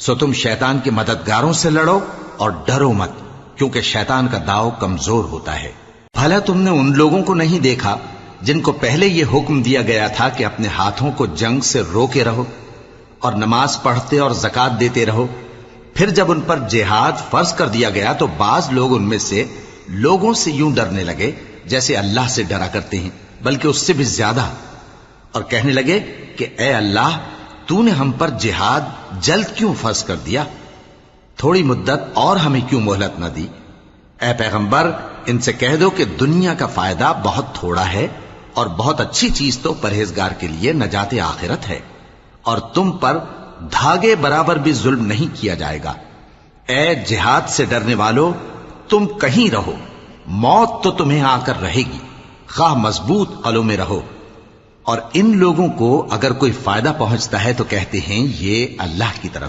سو تم شیطان کے مددگاروں سے لڑو اور ڈرو مت، کیونکہ شیطان کا داؤ کمزور ہوتا ہے۔ بھلا تم نے ان لوگوں کو نہیں دیکھا جن کو پہلے یہ حکم دیا گیا تھا کہ اپنے ہاتھوں کو جنگ سے روکے رہو اور نماز پڑھتے اور زکات دیتے رہو؟ پھر جب ان پر جہاد فرض کر دیا گیا تو بعض لوگ ان میں سے لوگوں سے یوں ڈرنے لگے جیسے اللہ سے ڈرا کرتے ہیں، بلکہ اس سے بھی زیادہ، اور کہنے لگے کہ اے اللہ، تو نے ہم پر جہاد جلد کیوں فرض کر دیا؟ تھوڑی مدت اور ہمیں کیوں مہلت نہ دی؟ اے پیغمبر، ان سے کہہ دو کہ دنیا کا فائدہ بہت تھوڑا ہے اور بہت اچھی چیز تو پرہیزگار کے لیے نجات آخرت ہے، اور تم پر دھاگے برابر بھی ظلم نہیں کیا جائے گا۔ اے جہاد سے ڈرنے والو، تم کہیں رہو، موت تو تمہیں آ کر رہے گی، خواہ مضبوط قلعوں میں رہو۔ اور ان لوگوں کو اگر کوئی فائدہ پہنچتا ہے تو کہتے ہیں یہ اللہ کی طرف